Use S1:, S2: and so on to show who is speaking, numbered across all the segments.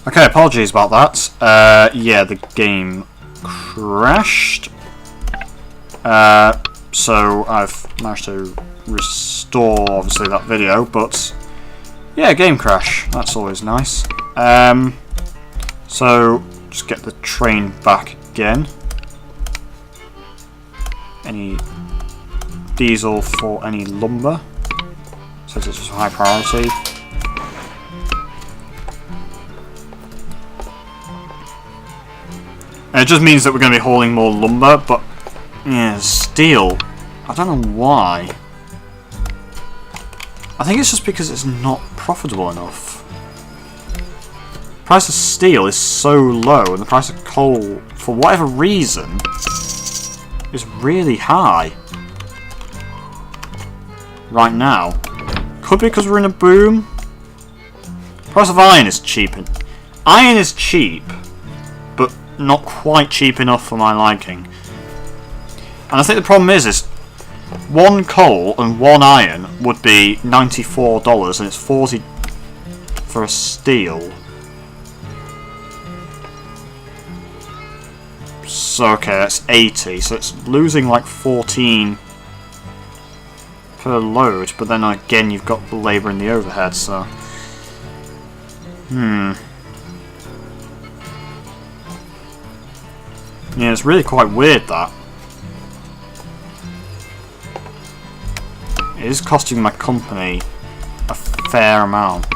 S1: Okay, apologies about that. Yeah, the game crashed. So I've managed to restore, obviously, that video, but yeah, game crash. That's always nice. So just get the train back again. Any diesel for any lumber? So it's just high priority. And it just means that we're going to be hauling more lumber, but yeah, steel. I don't know why. I think it's just because it's not profitable enough. The price of steel is so low, and the price of coal, for whatever reason, is really high right now. Could be because we're in a boom. The price of iron is cheap. Iron is cheap, but not quite cheap enough for my liking. And I think the problem is one coal and one iron would be $94, and it's $40 for a steel. So okay, that's 80. So it's losing like 14 per load. But then again, you've got the labour and the overhead. So yeah, it's really quite weird that. It is costing my company a fair amount.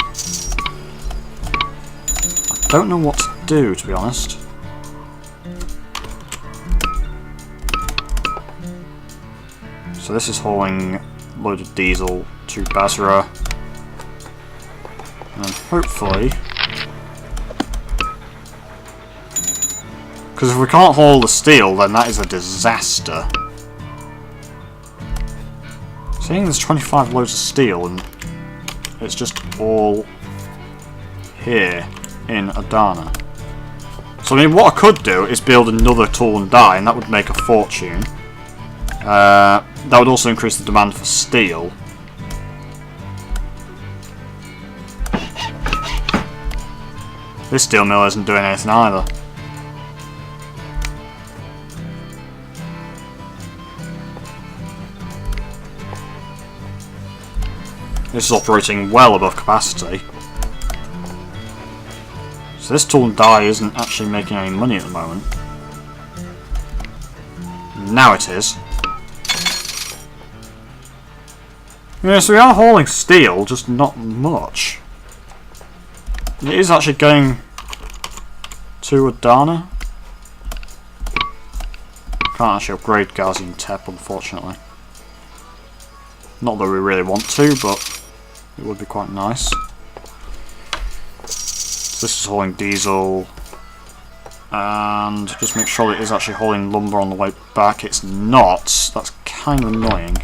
S1: I don't know what to do, to be honest. So this is hauling a load of diesel to Basra. And hopefully... because if we can't haul the steel, then that is a disaster. Seeing there's 25 loads of steel and it's just all here in Adana. So I mean, what I could do is build another tool and die, and that would make a fortune. That would also increase the demand for steel. This steel mill isn't doing anything either. This is operating well above capacity. So this tool and die isn't actually making any money at the moment. Now it is. Yeah, so we are hauling steel, just not much. It is actually going to Adana. Can't actually upgrade Gaziantep, unfortunately. Not that we really want to, but it would be quite nice. So this is hauling diesel. And just make sure it is actually hauling lumber on the way back. It's not. That's kind of annoying.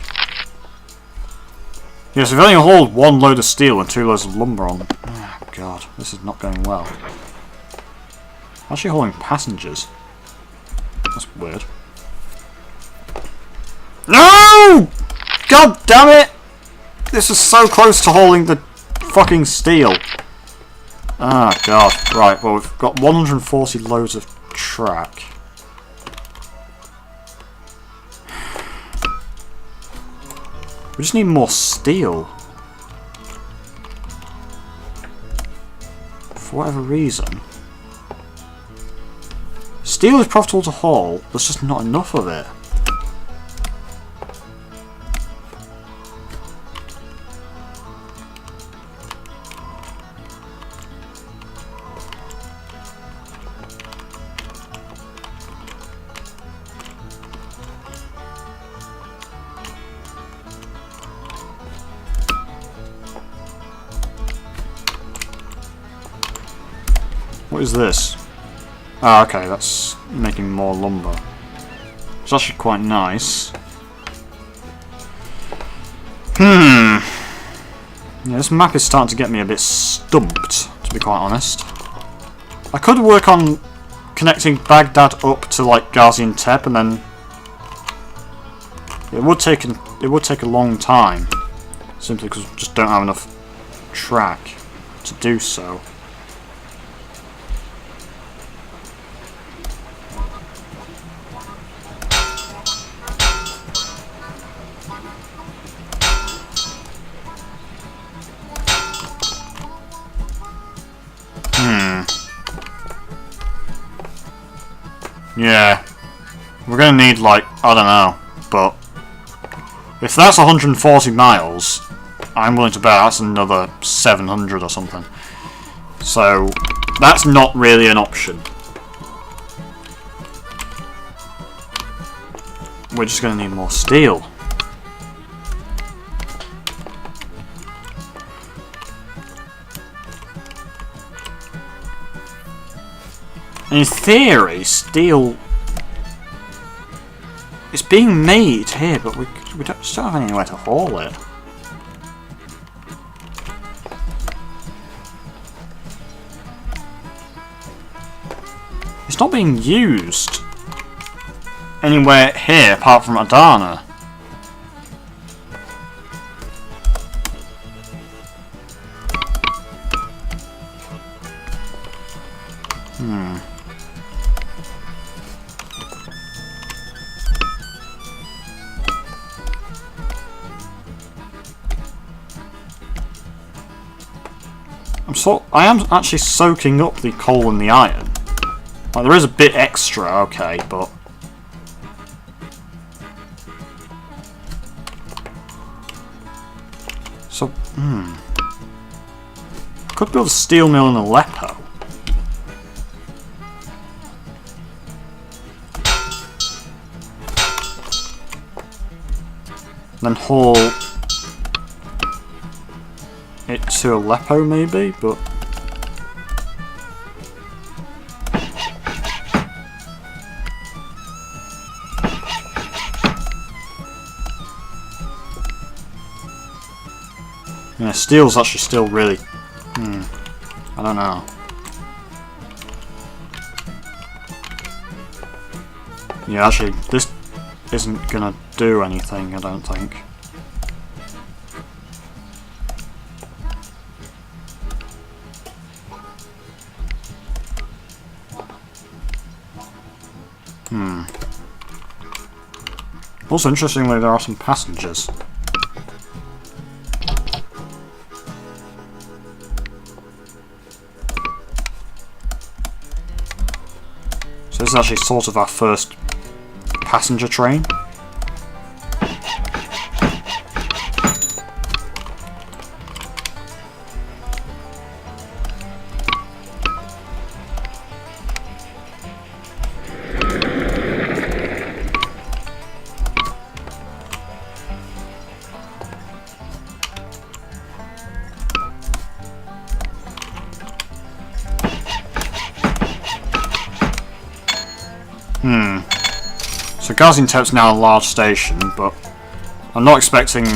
S1: Yes, we've only hauled one load of steel and 2 loads of lumber on. Oh god, this is not going well. Actually hauling passengers. That's weird. No! God damn it! This is so close to hauling the fucking steel. Ah, god. Right, well, we've got 140 loads of track. We just need more steel. For whatever reason. Steel is profitable to haul, there's just not enough of it. What is this? Ah, okay, that's making more lumber. It's actually quite nice. Yeah, this map is starting to get me a bit stumped, to be quite honest. I could work on connecting Baghdad up to like Gaziantep, and then it would take a long time, simply because we just don't have enough track to do so. Yeah. We're gonna need, like, I don't know, but if that's 140 miles, I'm willing to bet that's another 700 or something. So, that's not really an option. We're just gonna need more steel. In theory, steel is being made here, but we just don't have anywhere to haul it. It's not being used anywhere here apart from Adana. I am actually soaking up the coal and the iron. Like, there is a bit extra, okay, but so could build a steel mill in Aleppo. Then haul it to Aleppo maybe, but yeah, steel's actually still really I don't know. Yeah, actually this isn't gonna do anything, I don't think. Also, interestingly, there are some passengers. So this is actually sort of our first passenger train. So Gaziantep's now a large station, but I'm not expecting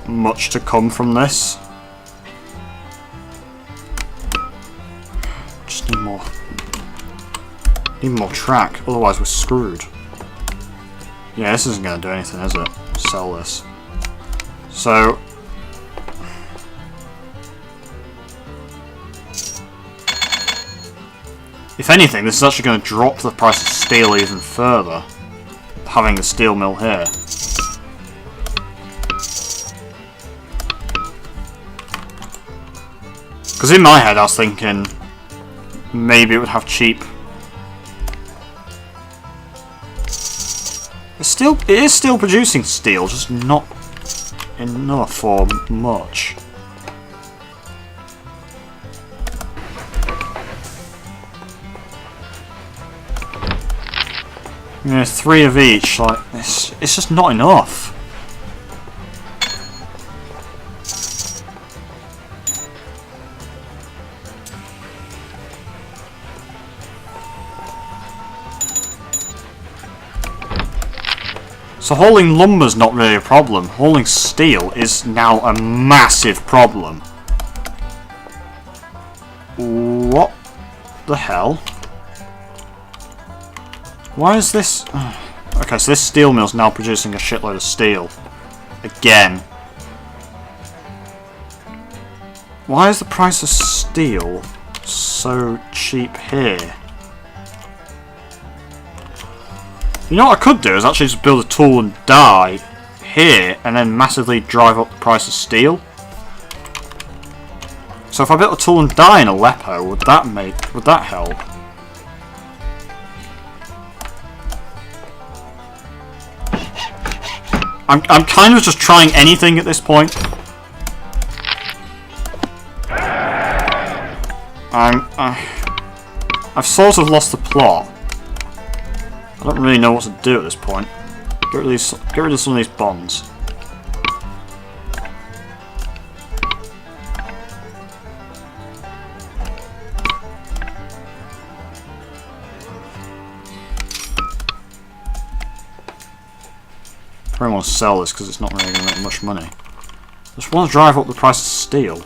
S1: much to come from this. Just need more track, otherwise we're screwed. Yeah, this isn't going to do anything, is it? Sell this. So if anything, this is actually going to drop the price of steel even further, having the steel mill here. Because in my head I was thinking maybe it would have cheap. It is still producing steel, just not enough or much. Yeah, 3 of each, like, it's just not enough. So hauling lumber's not really a problem. Hauling steel is now a massive problem. What the hell? Why is this... Okay, so this steel mill's now producing a shitload of steel. Again. Why is the price of steel so cheap here? You know what I could do is actually just build a tool and die here and then massively drive up the price of steel. So if I built a tool and die in Aleppo, would that help? I'm kind of just trying anything at this point. I've sort of lost the plot. I don't really know what to do at this point. Get rid of some of these bonds. I probably want to sell this because it's not really going to make much money. I just want to drive up the price of steel.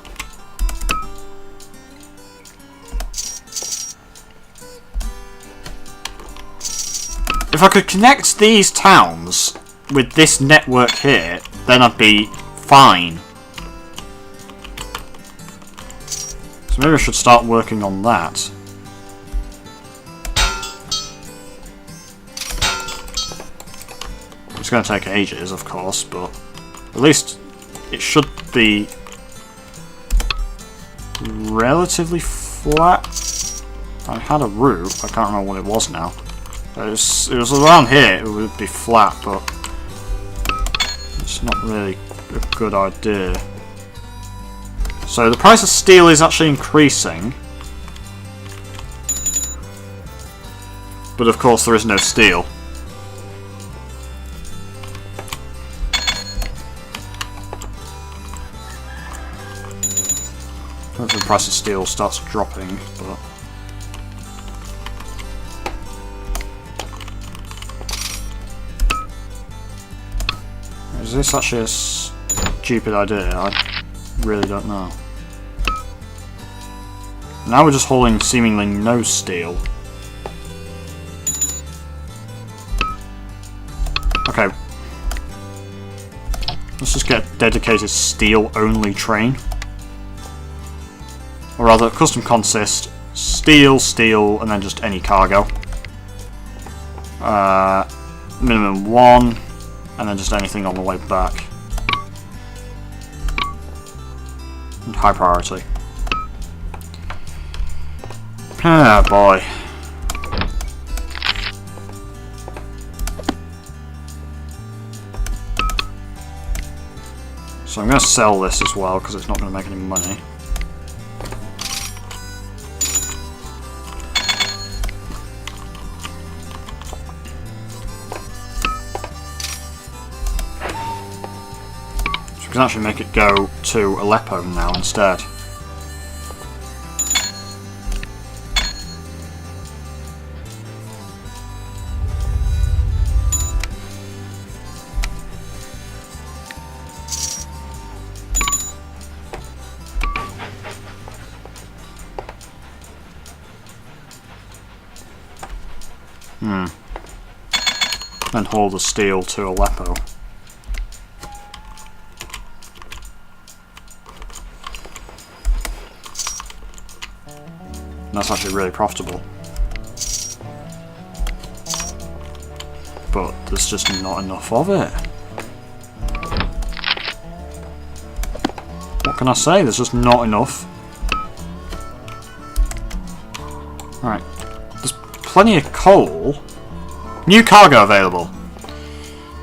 S1: If I could connect these towns with this network here, then I'd be fine. So maybe I should start working on that. It's going to take ages, of course, but at least it should be relatively flat. I had a route, I can't remember what it was now. It was around here, it would be flat, but it's not really a good idea. So the price of steel is actually increasing. But of course there is no steel. Hopefully the price of steel starts dropping, but... Is this actually a stupid idea? I really don't know. Now we're just holding seemingly no steel. Okay. Let's just get a dedicated steel-only train. Or rather, custom consist, steel, steel, and then just any cargo. Minimum 1. And then just anything on the way back. And high priority. Ah, boy. So I'm going to sell this as well, because it's not going to make any money. We can actually make it go to Aleppo now instead. And haul the steel to Aleppo. That's actually really profitable. But there's just not enough of it. What can I say? There's just not enough. Alright. There's plenty of coal. New cargo available.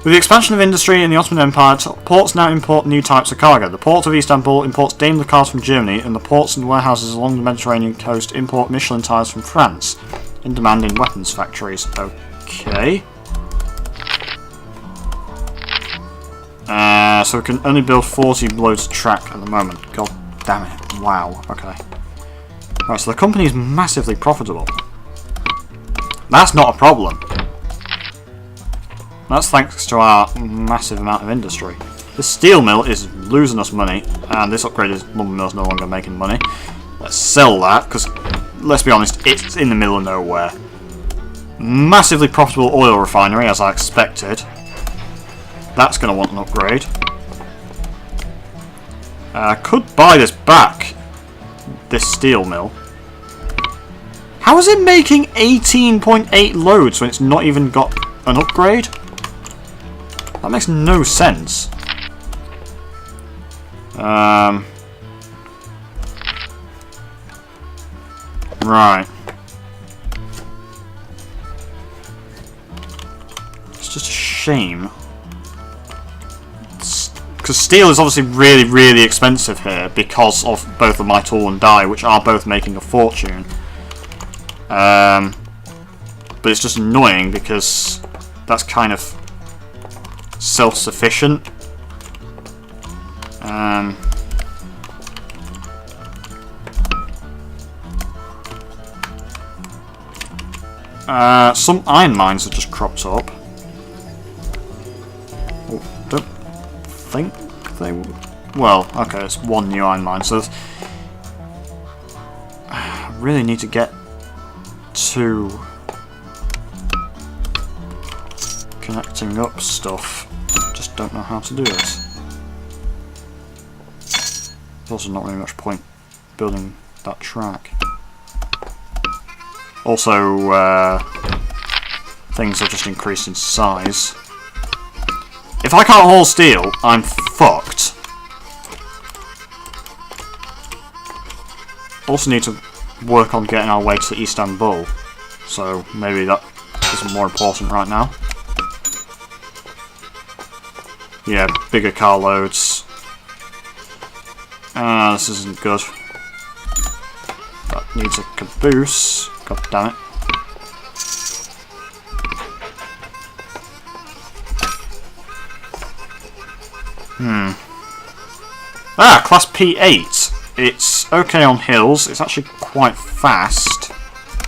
S1: With the expansion of industry in the Ottoman Empire, ports now import new types of cargo. The port of Istanbul imports Daimler cars from Germany, and the ports and warehouses along the Mediterranean coast import Michelin tyres from France. In demand in weapons factories. Okay. So we can only build 40 loads of track at the moment. God damn it. Wow. Okay. Right, so the company is massively profitable. That's not a problem. That's thanks to our massive amount of industry. This steel mill is losing us money, and this upgraded lumber mill is no longer making money. Let's sell that, because, let's be honest, it's in the middle of nowhere. Massively profitable oil refinery, as I expected. That's going to want an upgrade. Could buy this back, this steel mill. How is it making 18.8 loads when it's not even got an upgrade? That makes no sense. Right. It's just a shame. Because steel is obviously really, really expensive here because of both of my tool and die, which are both making a fortune. But it's just annoying because that's kind of self-sufficient. Some iron mines have just cropped up. Oh, don't think they... Well, okay, it's one new iron mine, so I really need to get to connecting up stuff. Just don't know how to do it. There's also not really much point building that track. Also, things have just increased in size. If I can't haul steel, I'm fucked. Also need to work on getting our way to Istanbul, so maybe that isn't more important right now. Yeah, bigger car loads. This isn't good. That needs a caboose. God damn it. Class P8. It's okay on hills. It's actually quite fast.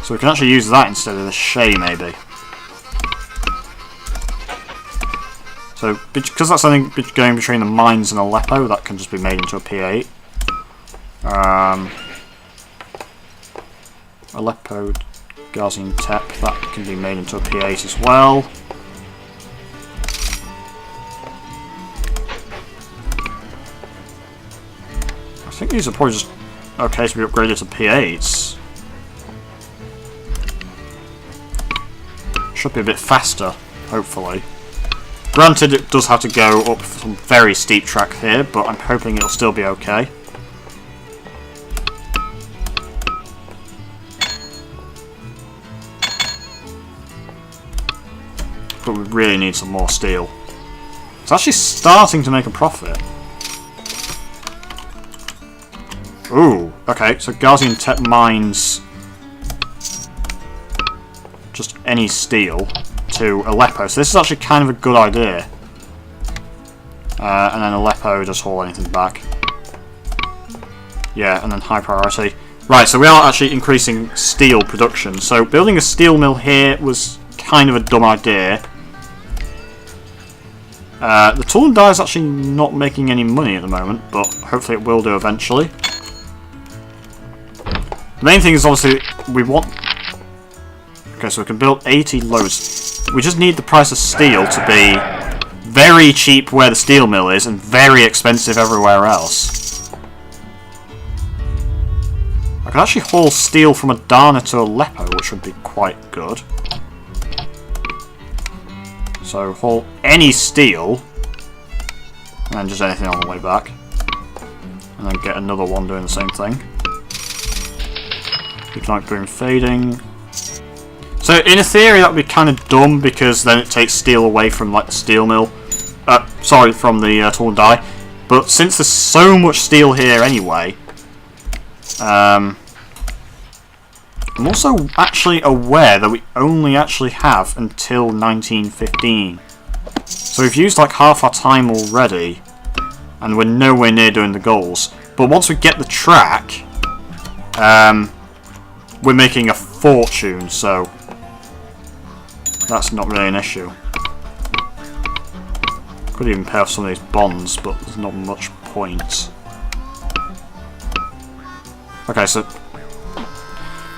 S1: So we can actually use that instead of the Shay, maybe. So, because that's something going between the mines and Aleppo, that can just be made into a P8. Aleppo, Gaziantep, that can be made into a P8 as well. I think these are probably just okay to be upgraded to P8s. Should be a bit faster, hopefully. Granted, it does have to go up some very steep track here, but I'm hoping it'll still be okay. But we really need some more steel. It's actually starting to make a profit. Ooh, okay, so Gaziantep mines just any steel to Aleppo. So this is actually kind of a good idea. And then Aleppo just haul anything back. Yeah, and then high priority. Right, so we are actually increasing steel production. So building a steel mill here was kind of a dumb idea. The tool and die is actually not making any money at the moment, but hopefully it will do eventually. The main thing is obviously we want... Okay, so we can build 80 loads. We just need the price of steel to be very cheap where the steel mill is and very expensive everywhere else. I could actually haul steel from Adana to Aleppo, which would be quite good. So haul any steel, and then just anything on the way back. And then get another one doing the same thing. Ignite boom fading. So in a theory that would be kind of dumb because then it takes steel away from like the steel mill. Sorry, from the tool and die. But since there's so much steel here anyway, I'm also actually aware that we only actually have until 1915. So we've used like half our time already, and we're nowhere near doing the goals. But once we get the track, we're making a fortune, so that's not really an issue. Could even pay off some of these bonds, but there's not much point. Okay, so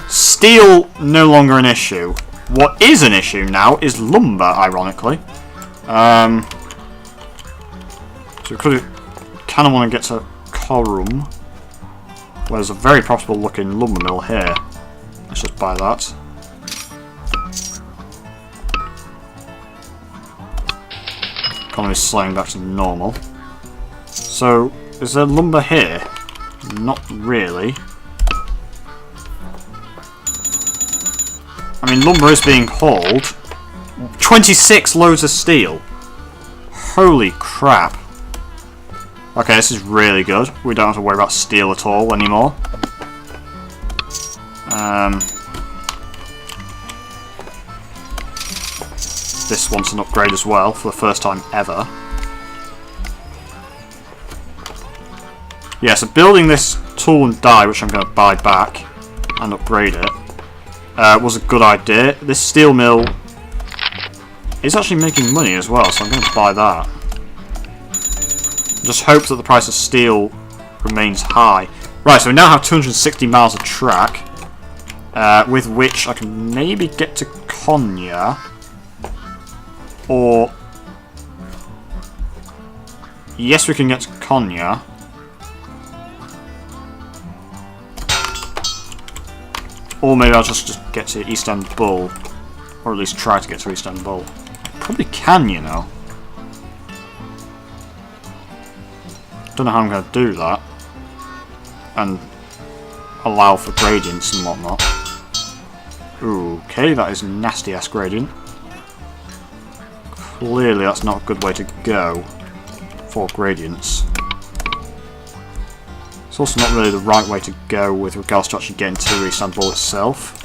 S1: steel no longer an issue. What is an issue now is lumber, ironically. So we could kind of want to get to Corum, where there's a very profitable looking lumber mill here. Let's just buy that. Economy's slowing back to normal. So, is there lumber here? Not really. I mean, lumber is being hauled. 26 loads of steel. Holy crap. Okay, this is really good. We don't have to worry about steel at all anymore. This wants an upgrade as well, for the first time ever. Yeah, so building this tool and die, which I'm going to buy back and upgrade it, was a good idea. This steel mill is actually making money as well, so I'm going to buy that. Just hope that the price of steel remains high. Right, so we now have 260 miles of track, with which I can maybe get to Konya, or... Yes, we can get to Konya. Or maybe I'll just get to Istanbul, or at least try to get to Istanbul. Probably can, you know. Don't know how I'm going to do that. And allow for gradients and whatnot. Ooh, okay, that is a nasty-ass gradient. Clearly that's not a good way to go for gradients. It's also not really the right way to go with regards to actually getting to Istanbul itself.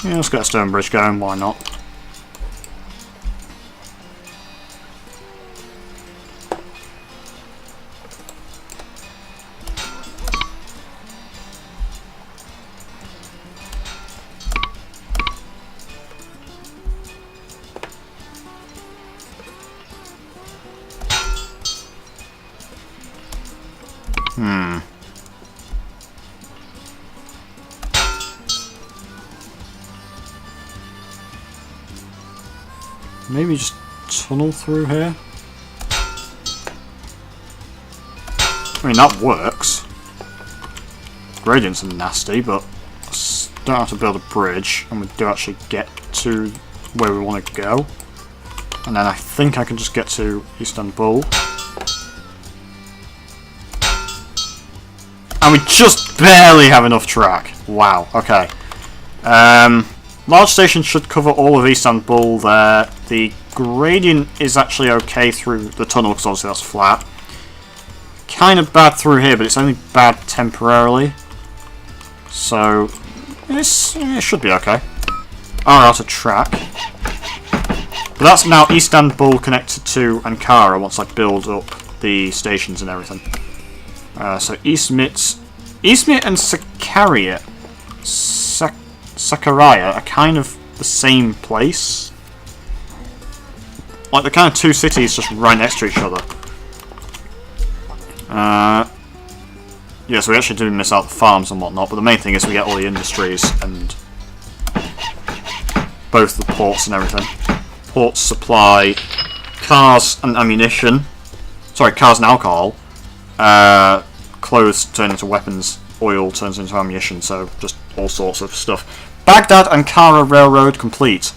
S1: Yeah, let's get a stone bridge going, why not? Maybe just tunnel through here? I mean, that works. Gradients are nasty, but don't have to build a bridge, and we do actually get to where we want to go. And then I think I can just get to Istanbul. And we just barely have enough track. Wow, okay. Large station should cover all of Istanbul there. The gradient is actually okay through the tunnel, because obviously that's flat. Kind of bad through here, but it's only bad temporarily. So, it should be okay. Are out of track. But that's now Istanbul connected to Ankara once I build up the stations and everything. So Izmit and Sakarya are kind of the same place. Like, they're kind of two cities just right next to each other. Yeah, so we actually do miss out the farms and whatnot, but the main thing is we get all the industries and both the ports and everything. Ports supply cars and ammunition. Sorry, cars and alcohol. Clothes turn into weapons. Oil turns into ammunition, so just all sorts of stuff. Baghdad Ankara Railroad complete.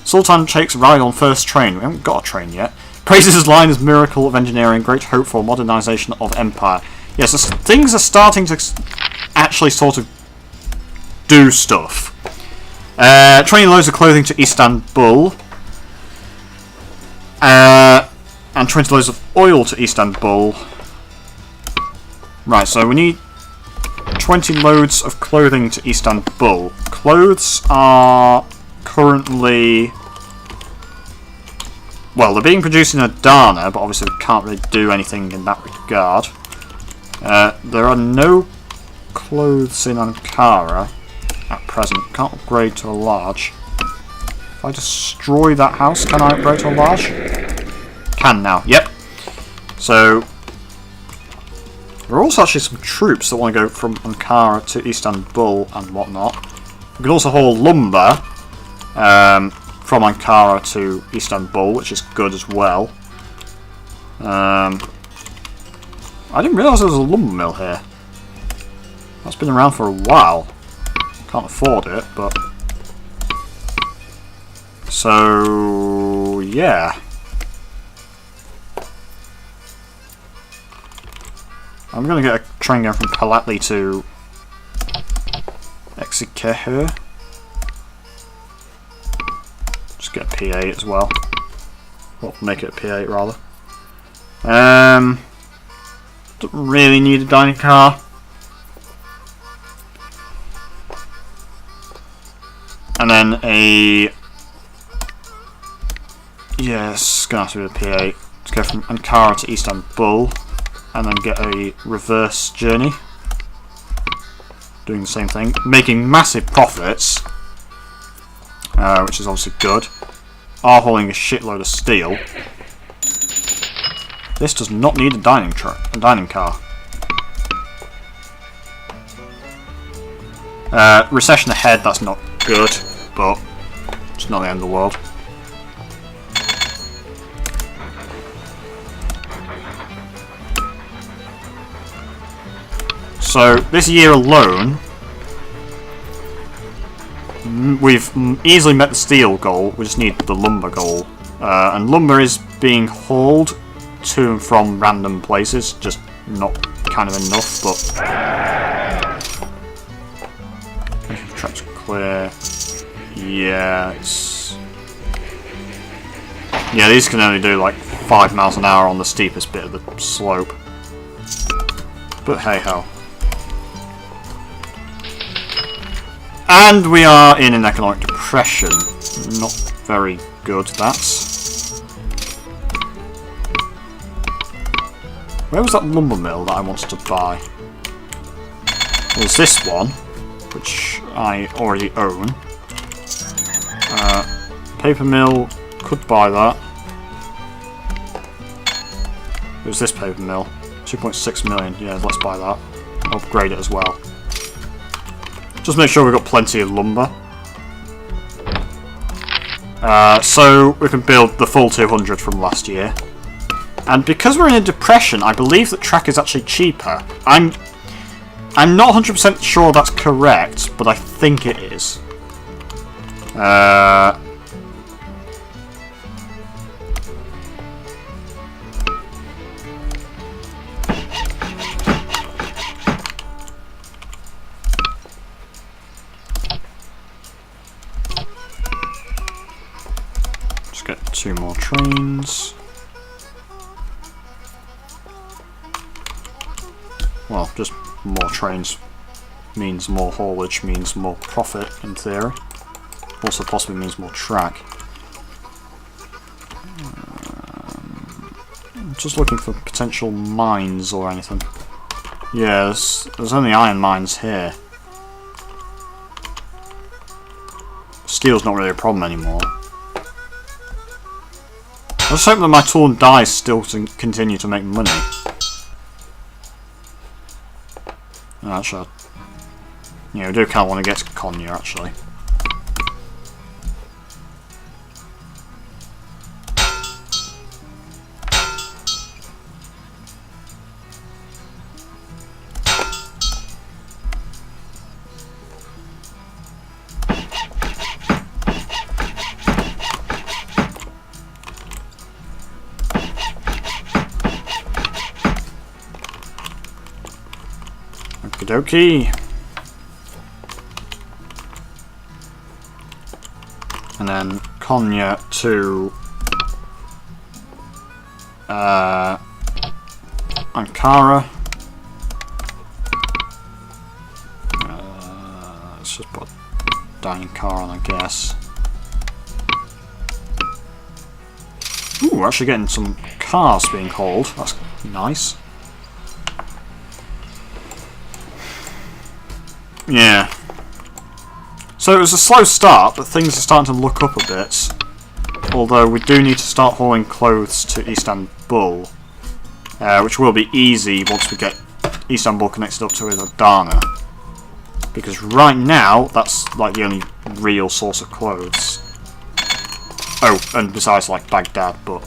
S1: Sultan Sheikh's ride on first train. We haven't got a train yet. Praises his line as miracle of engineering, great hope for modernisation of empire. Yes, so things are starting to actually sort of do stuff. Training loads of clothing to Istanbul. And 20 loads of oil to Istanbul. Right, so we need 20 loads of clothing to Istanbul. Clothes are currently... Well, they're being produced in Adana, but obviously we can't really do anything in that regard. There are no clothes in Ankara at present. Can't upgrade to a large. If I destroy that house, can I upgrade to a large? Can now, yep. So, there are also actually some troops that want to go from Ankara to Istanbul and whatnot. We can also haul lumber from Ankara to Istanbul, which is good as well. I didn't realise there was a lumber mill here. That's been around for a while. Can't afford it, but... So... yeah. I'm going to get a train going from Palatli to Executive. Just get a P8 as well. Well, make it a P8 rather. Don't really need a dining car. And then a... yes, gonna have to be a P8. Let's go from Ankara to Istanbul. And then get a reverse journey. Doing the same thing. Making massive profits. Which is obviously good. Are hauling a shitload of steel. This does not need a dining car. Recession ahead, that's not good, but it's not the end of the world. So, this year alone, we've easily met the steel goal, we just need the lumber goal. And lumber is being hauled to and from random places, just not kind of enough, but... track's clear. Yeah, it's... yeah, these can only do like 5 miles an hour on the steepest bit of the slope. But hey ho. And we are in an economic depression. Not very good, that's. Where was that lumber mill that I wanted to buy? There's this one, which I already own. Paper mill, could buy that. There's this paper mill, 2.6 million. Yeah, let's buy that. Upgrade it as well. Just make sure we've got plenty of lumber. So we can build the full 200 from last year. And because we're in a depression, I believe that track is actually cheaper. I'm not 100% sure that's correct, but I think it is. Just get 2 more trains. Well, just more trains means more haulage, means more profit in theory. Also possibly means more track. Just looking for potential mines or anything. Yeah, there's only iron mines here. Steel's not really a problem anymore. I just hope that my tool and die still continue to make money. Actually, yeah, we do kind of want to get to Konya, actually. Okie. And then Konya to Ankara. Let's just put dining car on, I guess. Ooh, we're actually getting some cars being hauled. That's nice. Yeah. So it was a slow start, but things are starting to look up a bit. Although we do need to start hauling clothes to Istanbul, which will be easy once we get Istanbul connected up to Adana. Because right now, that's like the only real source of clothes. Oh, and besides, like, Baghdad, but...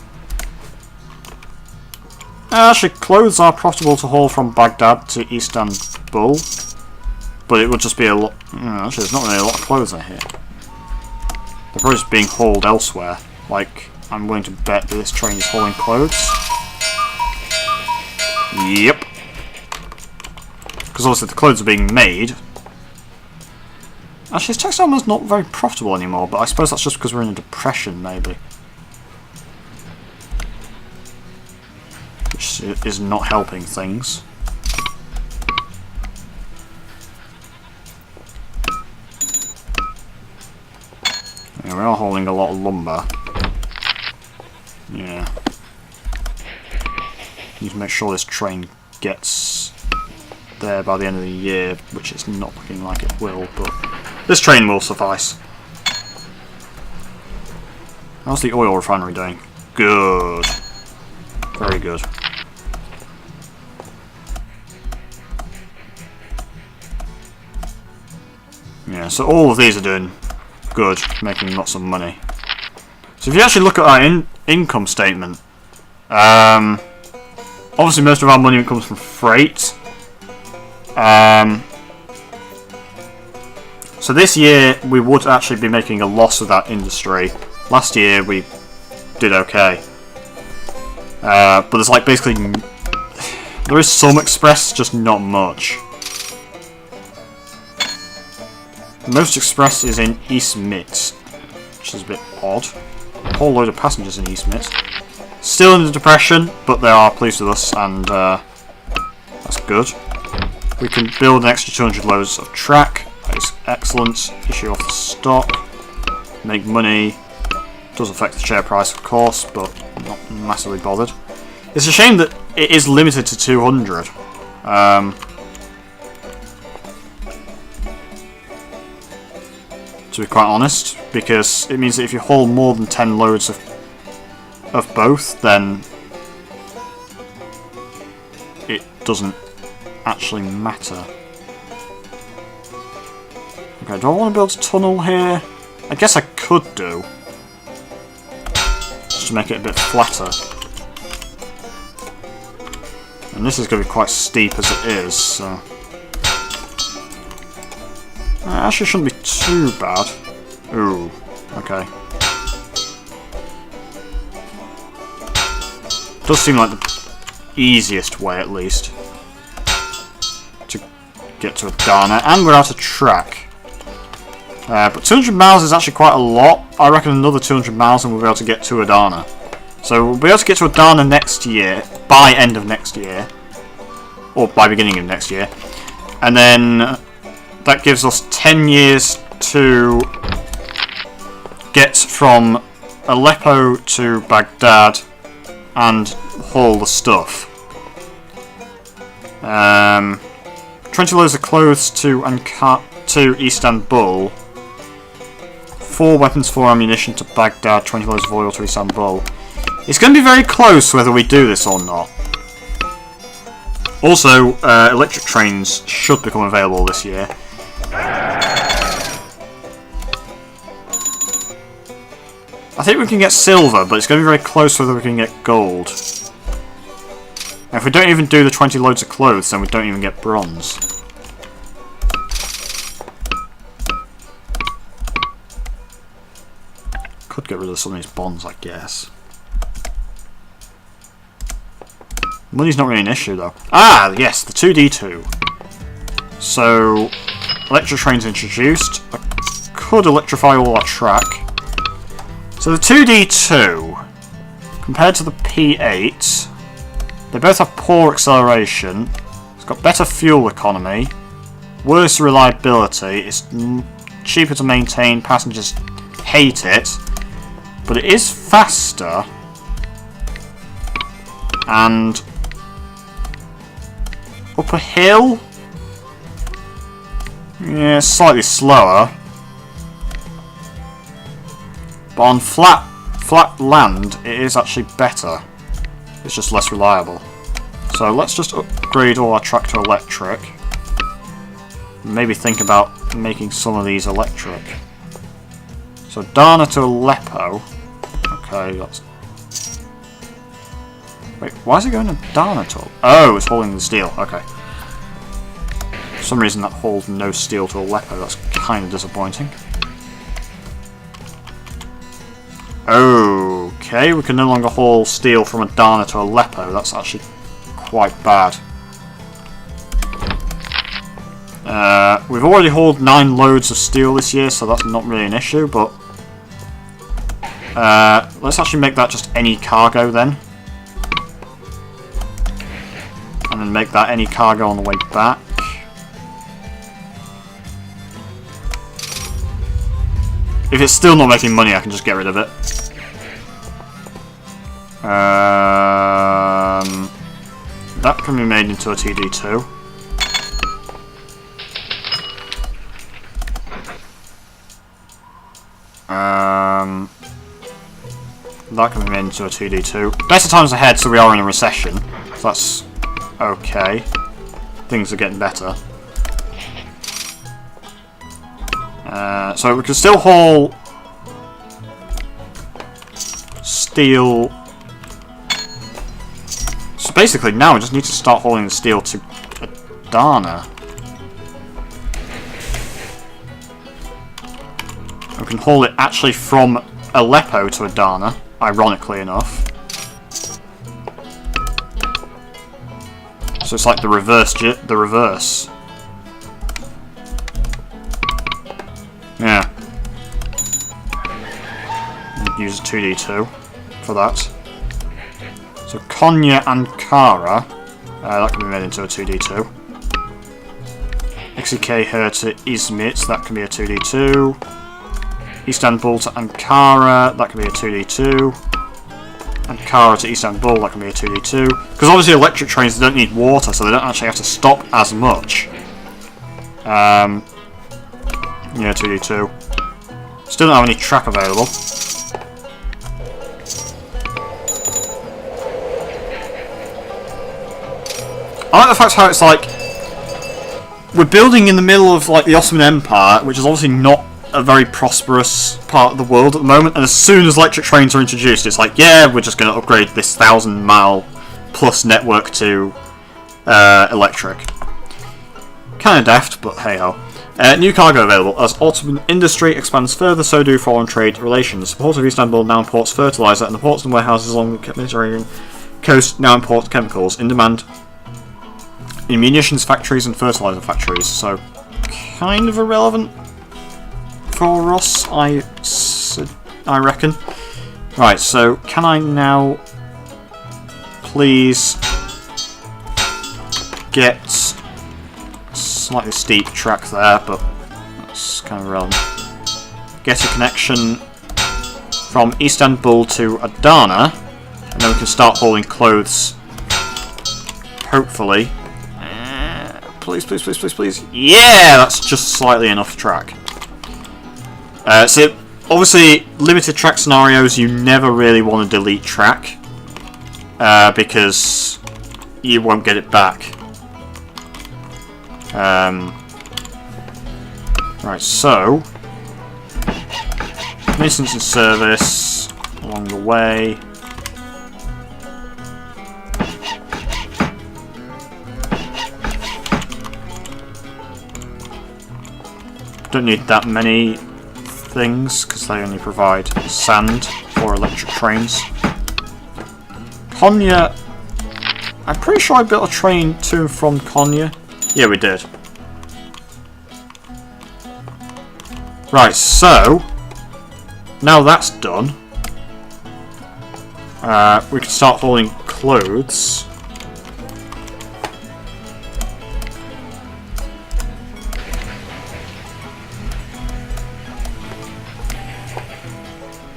S1: Actually, clothes are profitable to haul from Baghdad to Istanbul. But it would just be a lot... actually, there's not really a lot of clothes in here. They're probably just being hauled elsewhere. Like, I'm willing to bet that this train is hauling clothes. Yep. Because obviously the clothes are being made. Actually, this textile mill's not very profitable anymore, but I suppose that's just because we're in a depression, maybe. Which is not helping things. Yeah, we are hauling a lot of lumber. Yeah. Need to make sure this train gets there by the end of the year, which it's not looking like it will, but this train will suffice. How's the oil refinery doing? Good. Very good. Yeah, so all of these are doing good, making lots of money. So if you actually look at our income statement, obviously most of our money comes from freight. So this year we would actually be making a loss with that industry. Last year we did okay. But there's like basically... there is some express, just not much. Most express is in East Mit, which is a bit odd. A whole load of passengers in East Mit. Still in the depression, but they are pleased with us, and that's good. We can build an extra 200 loads of track. That is excellent. Issue off the stock. Make money. Does affect the share price, of course, but I'm not massively bothered. It's a shame that it is limited to 200. To be quite honest, because it means that if you haul more than 10 loads of both, then it doesn't actually matter. Okay, do I want to build a tunnel here? I guess I could do. Just to make it a bit flatter. And this is going to be quite steep as it is, so... actually shouldn't be too bad. Ooh, okay. Does seem like the easiest way, at least, to get to Adana, and we're out of track. But 200 miles is actually quite a lot. I reckon another 200 miles and we'll be able to get to Adana. So we'll be able to get to Adana next year, by end of next year, or by beginning of next year, and then that gives us 10 years to get from Aleppo to Baghdad and haul the stuff. 20 loads of clothes to Istanbul. 4 weapons, 4 ammunition to Baghdad. 20 loads of oil to Istanbul. It's going to be very close whether we do this or not. Also, electric trains should become available this year. I think we can get silver, but it's going to be very close whether we can get gold. And if we don't even do the 20 loads of clothes, then we don't even get bronze. Could get rid of some of these bonds, I guess. Money's not really an issue, though. Ah, yes, the 2D2. So, electric trains introduced. I could electrify all our track. So the 2D2, compared to the P8, they both have poor acceleration. It's got better fuel economy, worse reliability, it's cheaper to maintain, passengers hate it, but it is faster, and up a hill, yeah, slightly slower. But on flat land, it is actually better. It's just less reliable. So let's just upgrade all our track to electric. Maybe think about making some of these electric. So Dana to Aleppo. Okay, that's... Wait, why is it going to Adana at all? Oh, it's hauling the steel. Okay. For some reason that hauled no steel to Aleppo. That's kind of disappointing. Okay, we can no longer haul steel from Adana to Aleppo. That's actually quite bad. We've already hauled 9 loads of steel this year, so that's not really an issue, but... let's actually make that just any cargo then. And then make that any cargo on the way back. If it's still not making money, I can just get rid of it. That can be made into a TD2. That can be made into a TD2. Better times ahead, so we are in a recession. So that's okay. Things are getting better. So we can still haul steel. So basically now we just need to start hauling the steel to Adana. We can haul it actually from Aleppo to Adana, ironically enough. So it's like the reverse. Yeah. Use a 2D2 for that. So Konya Ankara, that can be made into a 2D2. XEK here to Izmit, that can be a 2D2. Istanbul to Ankara, that can be a 2D2. Ankara to Istanbul, that can be a 2D2. Because obviously electric trains don't need water, so they don't actually have to stop as much. Yeah, 2D2. Still don't have any track available. I like the fact how it's like we're building in the middle of like the Ottoman Empire, which is obviously not a very prosperous part of the world at the moment, and as soon as electric trains are introduced, it's like, yeah, we're just going to upgrade this 1,000-mile plus network to electric. Kind of daft, but hey-ho. New cargo available. As Ottoman industry expands further, so do foreign trade relations. The port of Istanbul now imports fertilizer, and the ports and warehouses along the Mediterranean coast now import chemicals in demand in munitions factories and fertilizer factories. So, kind of irrelevant for us, I reckon. Right, so can I now please get slightly steep track there, but that's kind of irrelevant. Get a connection from Istanbul to Adana, and then we can start hauling clothes. Hopefully. Please, please, please, please, please. Yeah, that's just slightly enough track. So, obviously, limited track scenarios, you never really want to delete track, because you won't get it back. Right, so maintenance and service along the way. Don't need that many things because they only provide sand for electric trains. Konya, I'm pretty sure I built a train to and from Konya. Yeah, we did. Right, so now that's done, we can start hauling clothes.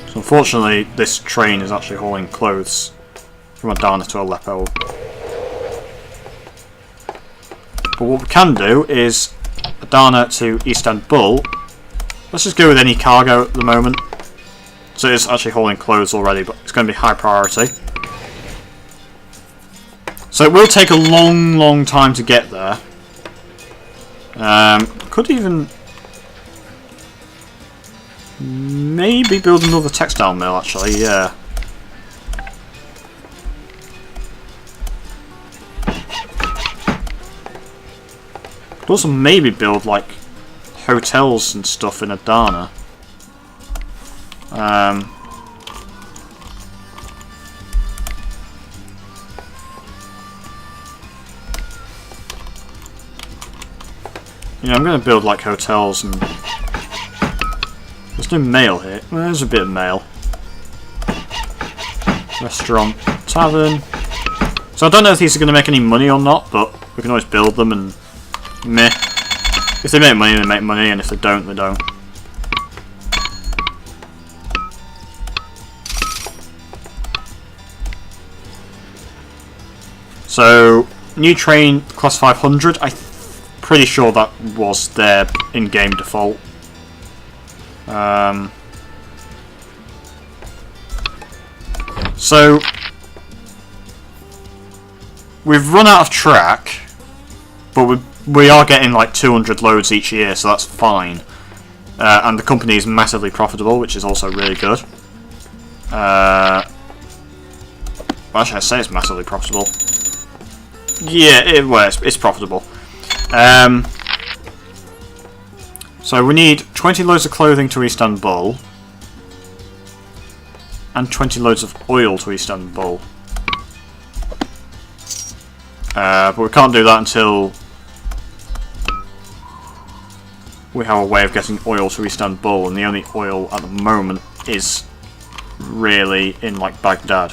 S1: So unfortunately, this train is actually hauling clothes from Adana to Aleppo. But what we can do is Adana to Istanbul. Let's just go with any cargo at the moment. So it's actually hauling clothes already, but it's going to be high priority. So it will take a long, long time to get there. Could even maybe build another textile mill, actually, yeah. Could also maybe build like hotels and stuff in Adana. You know, I'm going to build like hotels and... There's no mail here. Well, there's a bit of mail. Restaurant, tavern. So I don't know if these are going to make any money or not, but we can always build them and meh. If they make money, they make money, and if they don't, they don't. So, new train, class 500. I'm pretty sure that was their in-game default. So, we've run out of track, but we are getting like 200 loads each year, so that's fine. And the company is massively profitable, which is also really good. Well, actually, I say it's massively profitable. Yeah, it's profitable. So we need 20 loads of clothing to Istanbul, and 20 loads of oil to Istanbul. But we can't do that until we have a way of getting oil to Istanbul, and the only oil at the moment is really in like Baghdad,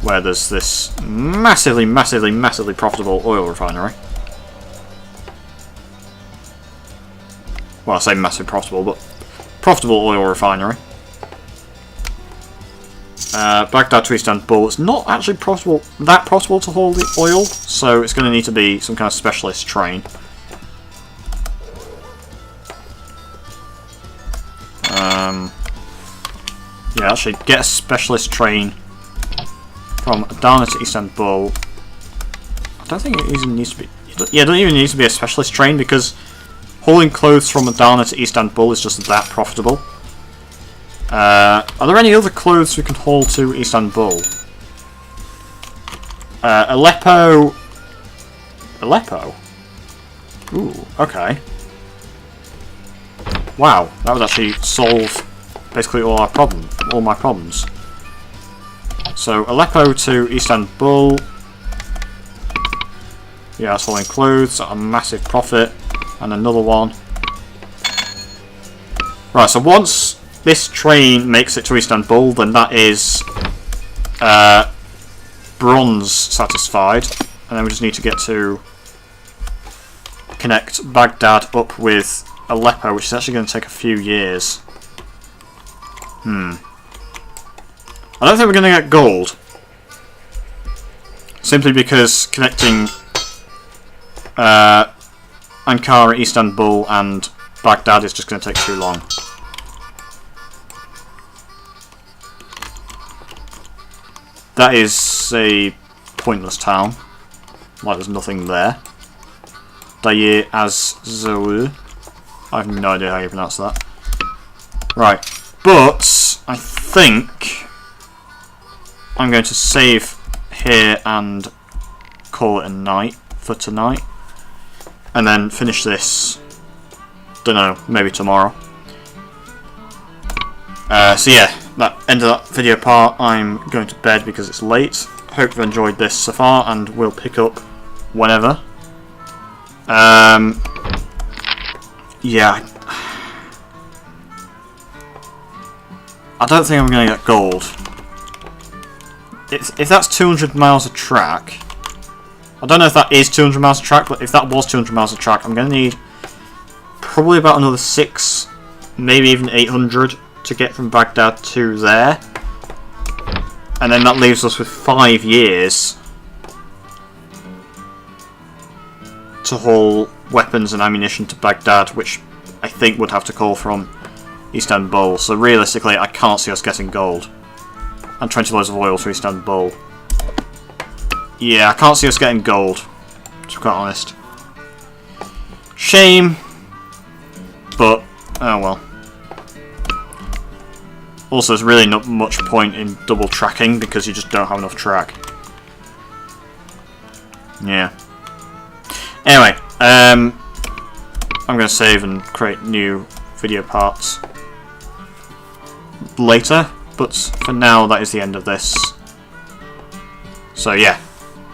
S1: where there's this massively, massively, massively profitable oil refinery. Well, I say massively profitable, but profitable oil refinery. Baghdad to Istanbul. It's not actually that profitable to haul the oil, so it's going to need to be some kind of specialist train. Yeah, actually, get a specialist train from Adana to Istanbul. I don't think it even needs to be... Yeah, it doesn't even need to be a specialist train, because hauling clothes from Adana to Istanbul is just that profitable. Are there any other clothes we can haul to Istanbul? Aleppo... Aleppo? Ooh, okay. Wow, that would actually solve basically all my problems. So, Aleppo to Istanbul. Yeah, that's hauling clothes at a massive profit. And another one. Right, so once this train makes it to Istanbul, then that is bronze satisfied. And then we just need to get to connect Baghdad up with Aleppo, which is actually going to take a few years. I don't think we're going to get gold. Simply because connecting Ankara, Istanbul and Baghdad is just going to take too long. That is a pointless town. Like there's nothing there. Dayir Az-Zawu. I have no idea how you pronounce that. Right. But I think I'm going to save here and call it a night for tonight. And then finish this, don't know, maybe tomorrow. So yeah, that end of that video part. I'm going to bed because it's late. Hope you've enjoyed this so far, and we'll pick up whenever. Yeah. I don't think I'm going to get gold. If that's 200 miles of track... I don't know if that is 200 miles of track, but if that was 200 miles of track, I'm going to need probably about another 6, maybe even 800 to get from Baghdad to there. And then that leaves us with 5 years to haul weapons and ammunition to Baghdad, which I think would have to call from Istanbul. So realistically, I can't see us getting gold. And 20 loads of oil to Istanbul. Yeah, I can't see us getting gold, to be quite honest. Shame, but oh well. Also, there's really not much point in double tracking because you just don't have enough track. Yeah. Anyway, I'm going to save and create new video parts later, but for now that is the end of this. So yeah,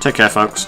S1: take care folks.